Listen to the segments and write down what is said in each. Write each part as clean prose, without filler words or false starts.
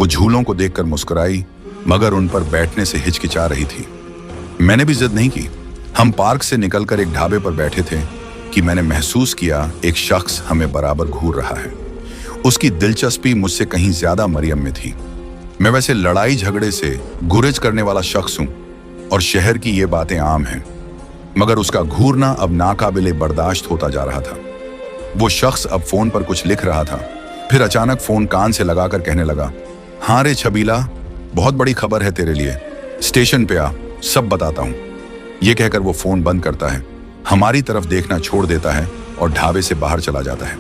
वो झूलों को देखकर मुस्कुराई, मगर उन पर बैठने से हिचकिचा रही थी। मैंने भी जिद नहीं की। हम पार्क से निकलकर एक ढाबे पर बैठे थे कि मैंने महसूस किया एक शख्स हमें बराबर घूर रहा है। उसकी दिलचस्पी मुझसे कहीं ज्यादा मरियम में थी। मैं वैसे लड़ाई झगड़े से गुरेज करने वाला शख्स हूं और शहर की ये बातें आम हैं, मगर उसका घूरना अब नाकाबिले बर्दाश्त होता जा रहा था। वो शख्स अब फोन पर कुछ लिख रहा था, फिर अचानक फोन कान से लगाकर कहने लगा, हाँ रे छबीला, बहुत बड़ी खबर है तेरे लिए, स्टेशन पे आ, सब बताता हूँ। ये कहकर वो फोन बंद करता है, हमारी तरफ देखना छोड़ देता है और ढाबे से बाहर चला जाता है।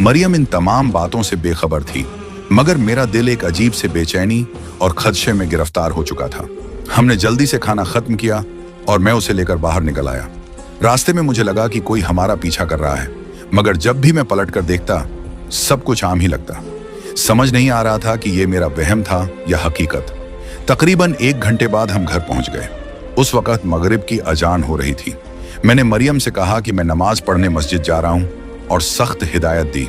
मरियम इन तमाम बातों से बेखबर थी, मगर मेरा दिल एक अजीब से बेचैनी और खदशे में गिरफ्तार हो चुका था। हमने जल्दी से खाना खत्म किया और मैं उसे लेकर बाहर निकल आया। रास्ते में मुझे लगा कि कोई हमारा पीछा कर रहा है, मगर जब भी मैं पलट कर देखता सब कुछ आम ही लगता। समझ नहीं आ रहा था कि ये मेरा वहम था या हकीकत। तकरीबन 1 घंटे बाद हम घर पहुंच गए। उस वक्त मगरिब की अजान हो रही थी। मैंने मरियम से कहा कि मैं नमाज पढ़ने मस्जिद जा रहा हूं और सख्त हिदायत दी,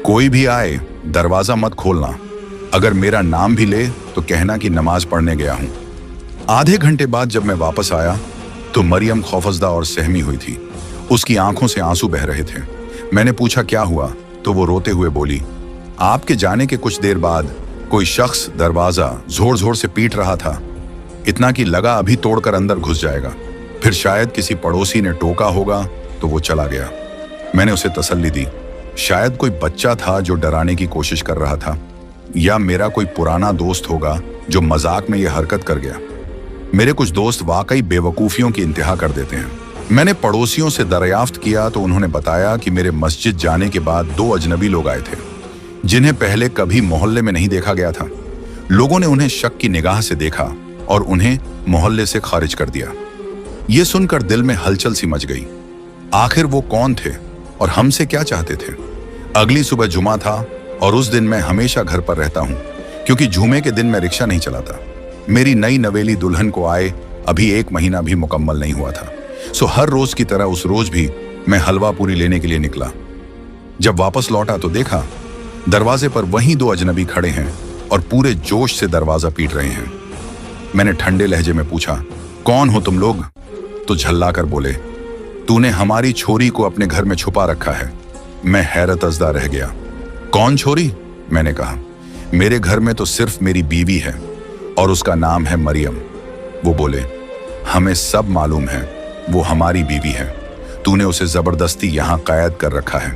कोई भी आए दरवाजा मत खोलना, अगर मेरा नाम भी ले तो कहना कि नमाज पढ़ने गया हूं। आधे घंटे बाद जब मैं वापस आया तो मरियम खौफजदा और सहमी हुई थी। उसकी आंखों से आंसू बह रहे थे। मैंने पूछा क्या हुआ, तो वो रोते हुए बोली, आपके जाने के कुछ देर बाद कोई शख्स दरवाजा जोर जोर से पीट रहा था, इतना कि लगा अभी तोड़कर अंदर घुस जाएगा। फिर शायद किसी पड़ोसी ने टोका होगा तो वो चला गया। मैंने उसे तसल्ली दी, शायद कोई बच्चा था जो डराने की कोशिश कर रहा था, या मेरा कोई पुराना दोस्त होगा जो मजाक में यह हरकत कर गया। मेरे कुछ दोस्त वाकई बेवकूफियों की इंतहा कर देते हैं। मैंने पड़ोसियों से दरियाफ्त किया तो उन्होंने बताया कि मेरे मस्जिद जाने के बाद 2 अजनबी लोग आए थे, जिन्हें पहले कभी मोहल्ले में नहीं देखा गया था। लोगों ने उन्हें शक की निगाह से देखा और उन्हें मोहल्ले से खारिज कर दिया। ये सुनकर दिल में हलचल सी मच गई। आखिर वो कौन थे और हमसे क्या चाहते थे? अगली सुबह जुमा था और उस दिन मैं हमेशा घर पर रहता हूँ, क्योंकि जुमे के दिन मैं रिक्शा नहीं चलाता। मेरी नई नवेली दुल्हन को आए अभी 1 महीना भी मुकम्मल नहीं हुआ था। सो हर रोज की तरह उस रोज भी मैं हलवा पूरी लेने के लिए निकला। जब वापस लौटा तो देखा दरवाजे पर वहीं 2 अजनबी खड़े हैं और पूरे जोश से दरवाजा पीट रहे हैं। मैंने ठंडे लहजे में पूछा, कौन हो तुम लोग? तो झल्ला कर बोले, तूने हमारी छोरी को अपने घर में छुपा रखा है। मैं हैरत अज़दा रह गया। कौन छोरी? मैंने कहा, मेरे घर में तो सिर्फ मेरी बीवी है और उसका नाम है मरियम। वो बोले, हमें सब मालूम है, वो हमारी बीवी है। तूने उसे जबरदस्ती यहाँ कैद कर रखा है।